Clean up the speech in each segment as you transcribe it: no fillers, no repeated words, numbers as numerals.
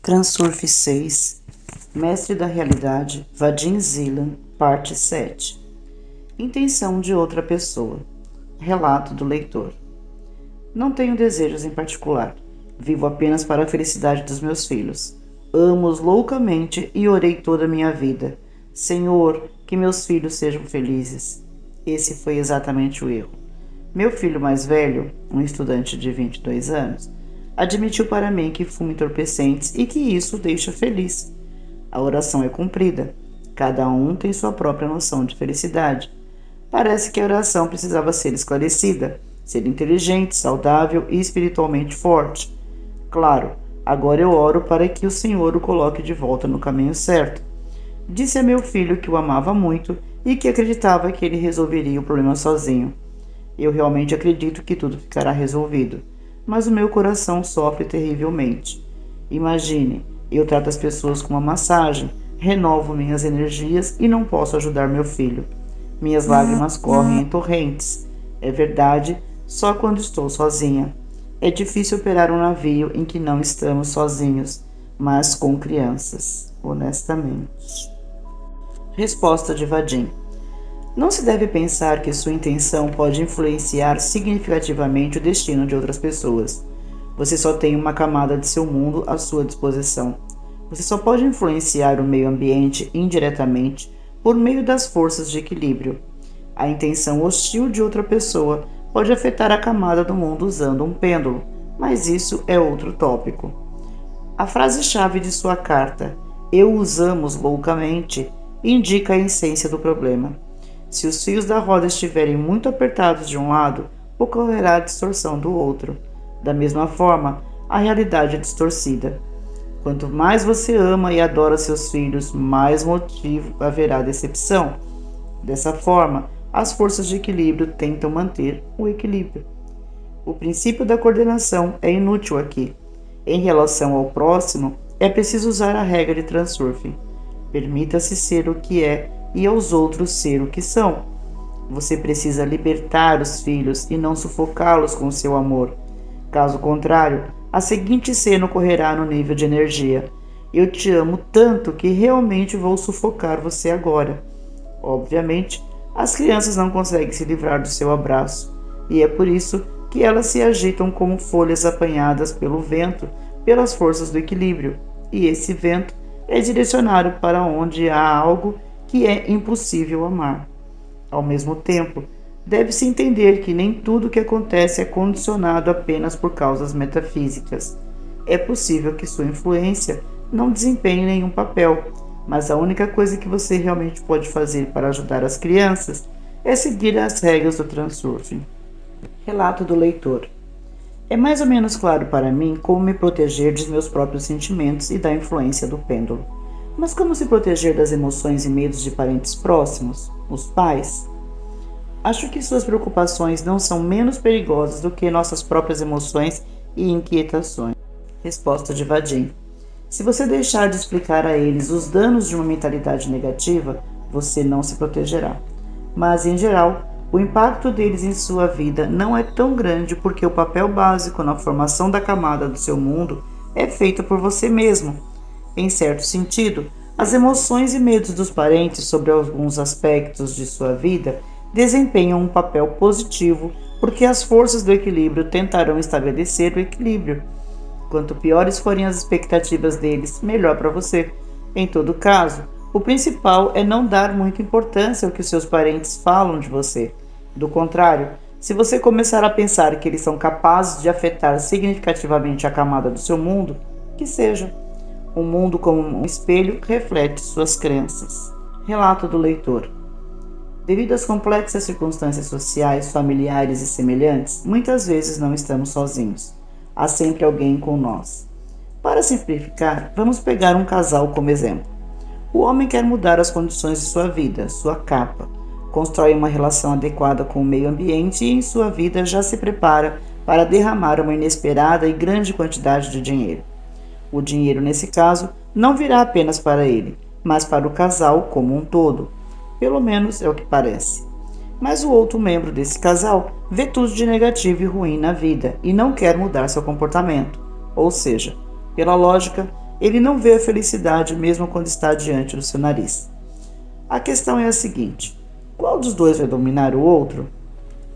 Transurf 6, Mestre da Realidade, Vadim Zeland, parte 7. Intenção de outra pessoa. Relato do leitor. Não tenho desejos em particular. Vivo apenas para a felicidade dos meus filhos. Amo-os loucamente e orei toda a minha vida. Senhor, que meus filhos sejam felizes. Esse foi exatamente o erro. Meu filho mais velho, um estudante de 22 anos, admitiu para mim que fuma entorpecentes e que isso o deixa feliz. A oração é cumprida. Cada um tem sua própria noção de felicidade. Parece que a oração precisava ser esclarecida, ser inteligente, saudável e espiritualmente forte. Claro, agora eu oro para que o Senhor o coloque de volta no caminho certo. Disse a meu filho que o amava muito e que acreditava que ele resolveria o problema sozinho. Eu realmente acredito que tudo ficará resolvido, mas o meu coração sofre terrivelmente. Imagine, eu trato as pessoas com uma massagem, renovo minhas energias e não posso ajudar meu filho. Minhas lágrimas correm em torrentes. É verdade, só quando estou sozinha. É difícil operar um navio em que não estamos sozinhos, mas com crianças, honestamente. Resposta de Vadim. Não se deve pensar que sua intenção pode influenciar significativamente o destino de outras pessoas. Você só tem uma camada de seu mundo à sua disposição. Você só pode influenciar o meio ambiente indiretamente por meio das forças de equilíbrio. A intenção hostil de outra pessoa pode afetar a camada do mundo usando um pêndulo, mas isso é outro tópico. A frase-chave de sua carta, "Eu os amo loucamente", indica a essência do problema. Se os fios da roda estiverem muito apertados de um lado, ocorrerá a distorção do outro. Da mesma forma, a realidade é distorcida. Quanto mais você ama e adora seus filhos, mais motivo haverá decepção. Dessa forma, as forças de equilíbrio tentam manter o equilíbrio. O princípio da coordenação é inútil aqui. Em relação ao próximo, é preciso usar a regra de Transurfing. Permita-se ser o que é e aos outros ser o que são. Você precisa libertar os filhos e não sufocá-los com seu amor. Caso contrário, a seguinte cena ocorrerá no nível de energia. Eu te amo tanto que realmente vou sufocar você agora. Obviamente, as crianças não conseguem se livrar do seu abraço, e é por isso que elas se agitam como folhas apanhadas pelo vento, pelas forças do equilíbrio, e esse vento é direcionado para onde há algo que é impossível amar. Ao mesmo tempo, deve-se entender que nem tudo o que acontece é condicionado apenas por causas metafísicas. É possível que sua influência não desempenhe nenhum papel, mas a única coisa que você realmente pode fazer para ajudar as crianças é seguir as regras do Transurfing. Relato do leitor. É mais ou menos claro para mim como me proteger dos meus próprios sentimentos e da influência do pêndulo. Mas como se proteger das emoções e medos de parentes próximos, os pais? Acho que suas preocupações não são menos perigosas do que nossas próprias emoções e inquietações. Resposta de Vadim. Se você deixar de explicar a eles os danos de uma mentalidade negativa, você não se protegerá. Mas, em geral, o impacto deles em sua vida não é tão grande porque o papel básico na formação da camada do seu mundo é feito por você mesmo. Em certo sentido, as emoções e medos dos parentes sobre alguns aspectos de sua vida desempenham um papel positivo porque as forças do equilíbrio tentarão estabelecer o equilíbrio. Quanto piores forem as expectativas deles, melhor para você. Em todo caso, o principal é não dar muita importância ao que os seus parentes falam de você. Do contrário, se você começar a pensar que eles são capazes de afetar significativamente a camada do seu mundo, que seja. O mundo, como um espelho, reflete suas crenças. Relato do leitor. Devido às complexas circunstâncias sociais, familiares e semelhantes, muitas vezes não estamos sozinhos. Há sempre alguém com nós. Para simplificar, vamos pegar um casal como exemplo. O homem quer mudar as condições de sua vida, sua capa. Constrói uma relação adequada com o meio ambiente e em sua vida já se prepara para derramar uma inesperada e grande quantidade de dinheiro. O dinheiro, nesse caso, não virá apenas para ele, mas para o casal como um todo. Pelo menos é o que parece. Mas o outro membro desse casal vê tudo de negativo e ruim na vida e não quer mudar seu comportamento. Ou seja, pela lógica, ele não vê a felicidade mesmo quando está diante do seu nariz. A questão é a seguinte: qual dos dois vai dominar o outro?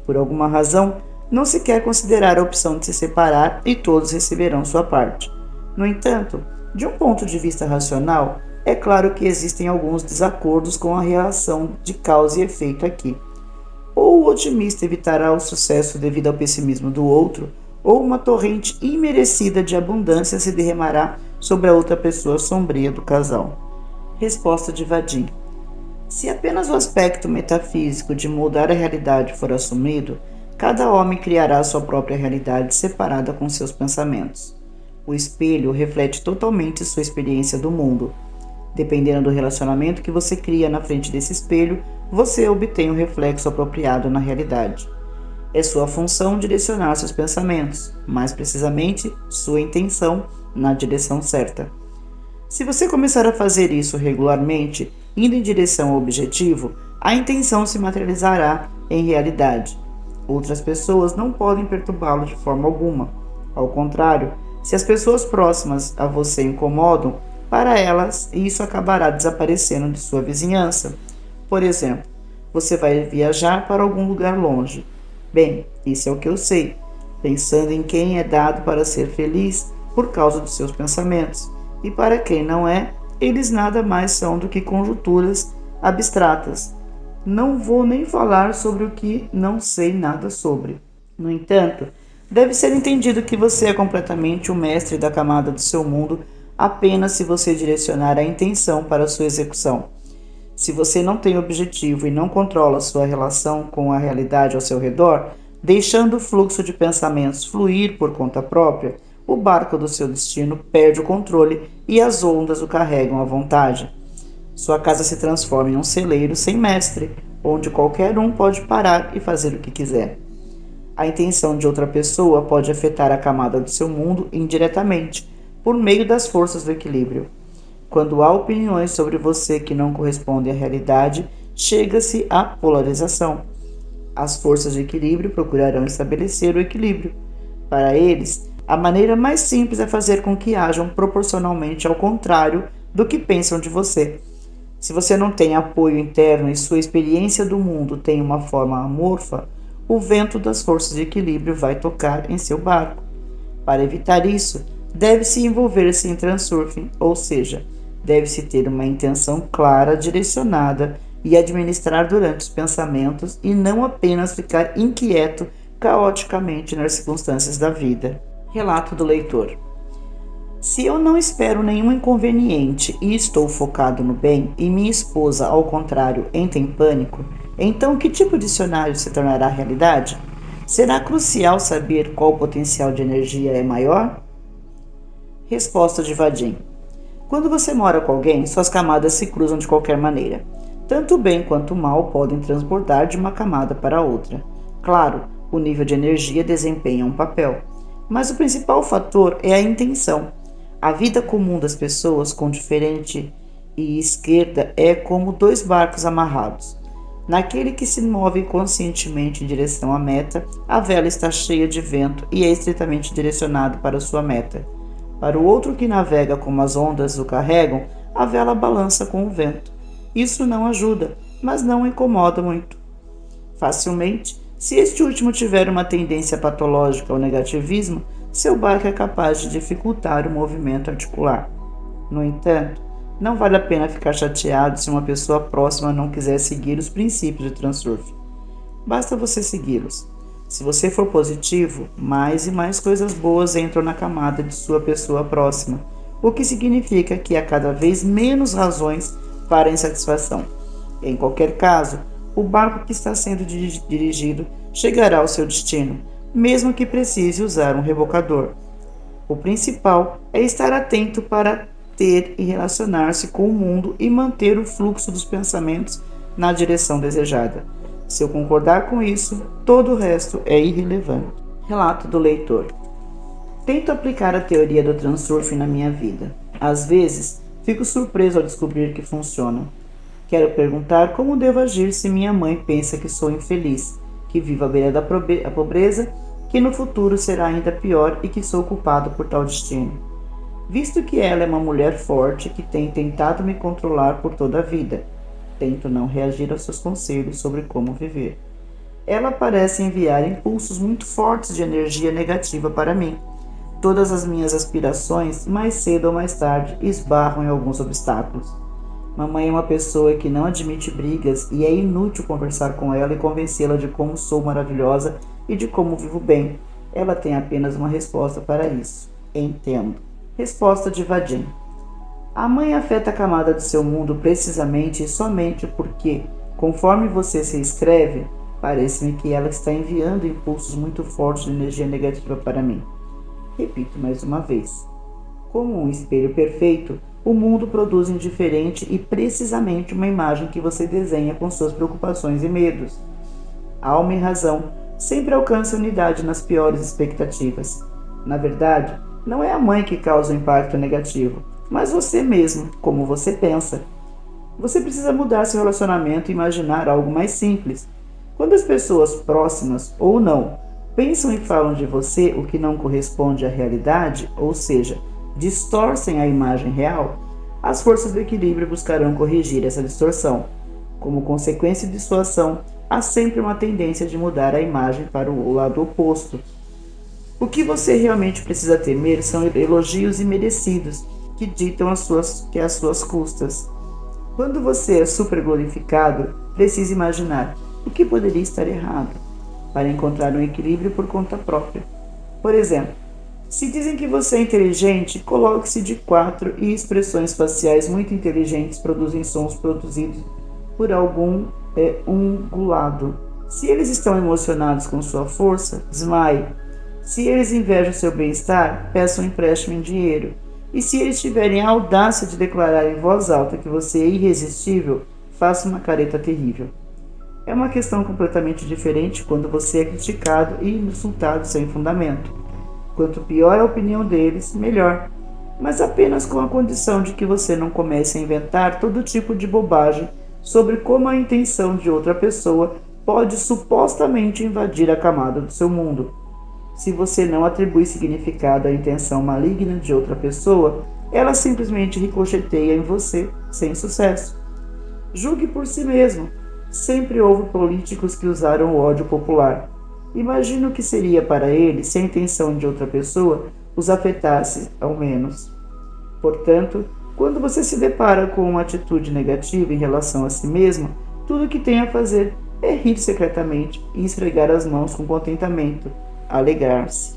Por alguma razão, não se quer considerar a opção de se separar e todos receberão sua parte. No entanto, de um ponto de vista racional, é claro que existem alguns desacordos com a relação de causa e efeito aqui. Ou o otimista evitará o sucesso devido ao pessimismo do outro, ou uma torrente imerecida de abundância se derramará sobre a outra pessoa sombria do casal. Resposta de Vadim: se apenas o aspecto metafísico de moldar a realidade for assumido, cada homem criará sua própria realidade separada com seus pensamentos. O espelho reflete totalmente sua experiência do mundo. Dependendo do relacionamento que você cria na frente desse espelho, você obtém um reflexo apropriado na realidade. É sua função direcionar seus pensamentos, mais precisamente, sua intenção, na direção certa. Se você começar a fazer isso regularmente, indo em direção ao objetivo, a intenção se materializará em realidade. Outras pessoas não podem perturbá-lo de forma alguma. Ao contrário, se as pessoas próximas a você incomodam, para elas isso acabará desaparecendo de sua vizinhança. Por exemplo, você vai viajar para algum lugar longe. Bem, isso é o que eu sei, pensando em quem é dado para ser feliz por causa dos seus pensamentos. E para quem não é, eles nada mais são do que conjunturas abstratas. Não vou nem falar sobre o que não sei nada sobre. No entanto, deve ser entendido que você é completamente o mestre da camada do seu mundo apenas se você direcionar a intenção para sua execução. Se você não tem objetivo e não controla sua relação com a realidade ao seu redor, deixando o fluxo de pensamentos fluir por conta própria, o barco do seu destino perde o controle e as ondas o carregam à vontade. Sua casa se transforma em um celeiro sem mestre, onde qualquer um pode parar e fazer o que quiser. A intenção de outra pessoa pode afetar a camada do seu mundo indiretamente, por meio das forças do equilíbrio. Quando há opiniões sobre você que não correspondem à realidade, chega-se à polarização. As forças de equilíbrio procurarão estabelecer o equilíbrio. Para eles, a maneira mais simples é fazer com que ajam proporcionalmente ao contrário do que pensam de você. Se você não tem apoio interno e sua experiência do mundo tem uma forma amorfa, o vento das forças de equilíbrio vai tocar em seu barco. Para evitar isso, deve-se envolver-se em transurfing, ou seja, deve-se ter uma intenção clara, direcionada e administrar durante os pensamentos e não apenas ficar inquieto caoticamente nas circunstâncias da vida. Relato do leitor. Se eu não espero nenhum inconveniente e estou focado no bem, e minha esposa, ao contrário, entra em pânico, então que tipo de cenário se tornará realidade? Será crucial saber qual potencial de energia é maior? Resposta de Vadim. Quando você mora com alguém, suas camadas se cruzam de qualquer maneira. Tanto o bem quanto o mal podem transbordar de uma camada para outra. Claro, o nível de energia desempenha um papel, mas o principal fator é a intenção. A vida comum das pessoas com diferente e esquerda é como dois barcos amarrados. Naquele que se move conscientemente em direção à meta, a vela está cheia de vento e é estritamente direcionado para sua meta. Para o outro que navega como as ondas o carregam, a vela balança com o vento. Isso não ajuda, mas não o incomoda muito. Facilmente, se este último tiver uma tendência patológica ao negativismo, seu barco é capaz de dificultar o movimento articular. No entanto, não vale a pena ficar chateado se uma pessoa próxima não quiser seguir os princípios de transurf. Basta você segui-los. Se você for positivo, mais e mais coisas boas entram na camada de sua pessoa próxima, o que significa que há cada vez menos razões para insatisfação. Em qualquer caso, o barco que está sendo dirigido chegará ao seu destino, mesmo que precise usar um rebocador. O principal é estar atento para ter e relacionar-se com o mundo e manter o fluxo dos pensamentos na direção desejada. Se eu concordar com isso, todo o resto é irrelevante. Relato do leitor. Tento aplicar a teoria do transurfing na minha vida. Às vezes, fico surpreso ao descobrir que funciona. Quero perguntar como devo agir se minha mãe pensa que sou infeliz, que vivo à beira da pobreza, que no futuro será ainda pior e que sou culpado por tal destino. Visto que ela é uma mulher forte que tem tentado me controlar por toda a vida, tento não reagir aos seus conselhos sobre como viver. Ela parece enviar impulsos muito fortes de energia negativa para mim. Todas as minhas aspirações, mais cedo ou mais tarde, esbarram em alguns obstáculos. Mamãe é uma pessoa que não admite brigas e é inútil conversar com ela e convencê-la de como sou maravilhosa e de como vivo bem. Ela tem apenas uma resposta para isso. Entendo. Resposta de Vadim. A mãe afeta a camada do seu mundo precisamente e somente porque, conforme você se escreve, parece-me que ela está enviando impulsos muito fortes de energia negativa para mim. Repito mais uma vez. Como um espelho perfeito, o mundo produz indiferente e precisamente uma imagem que você desenha com suas preocupações e medos. Alma e razão sempre alcançam unidade nas piores expectativas. Na verdade, não é a mãe que causa o impacto negativo, mas você mesmo, como você pensa. Você precisa mudar seu relacionamento e imaginar algo mais simples. Quando as pessoas próximas ou não pensam e falam de você o que não corresponde à realidade, ou seja, distorcem a imagem real, as forças do equilíbrio buscarão corrigir essa distorção. Como consequência de sua ação, há sempre uma tendência de mudar a imagem para o lado oposto. O que você realmente precisa temer são elogios imerecidos que ditam às suas custas. Quando você é super glorificado, precisa imaginar o que poderia estar errado para encontrar um equilíbrio por conta própria. Por exemplo, se dizem que você é inteligente, coloque-se de quatro e expressões faciais muito inteligentes produzem sons produzidos por algum ungulado. Se eles estão emocionados com sua força, desmaie. Se eles invejam seu bem-estar, peçam um empréstimo em dinheiro. E se eles tiverem a audácia de declarar em voz alta que você é irresistível, faça uma careta terrível. É uma questão completamente diferente quando você é criticado e insultado sem fundamento. Quanto pior a opinião deles, melhor. Mas apenas com a condição de que você não comece a inventar todo tipo de bobagem sobre como a intenção de outra pessoa pode supostamente invadir a camada do seu mundo. Se você não atribui significado à intenção maligna de outra pessoa, ela simplesmente ricocheteia em você, sem sucesso. Julgue por si mesmo. Sempre houve políticos que usaram o ódio popular. Imagine o que seria para eles se a intenção de outra pessoa os afetasse, ao menos. Portanto, quando você se depara com uma atitude negativa em relação a si mesmo, tudo o que tem a fazer é rir secretamente e esfregar as mãos com contentamento, alegrar-se.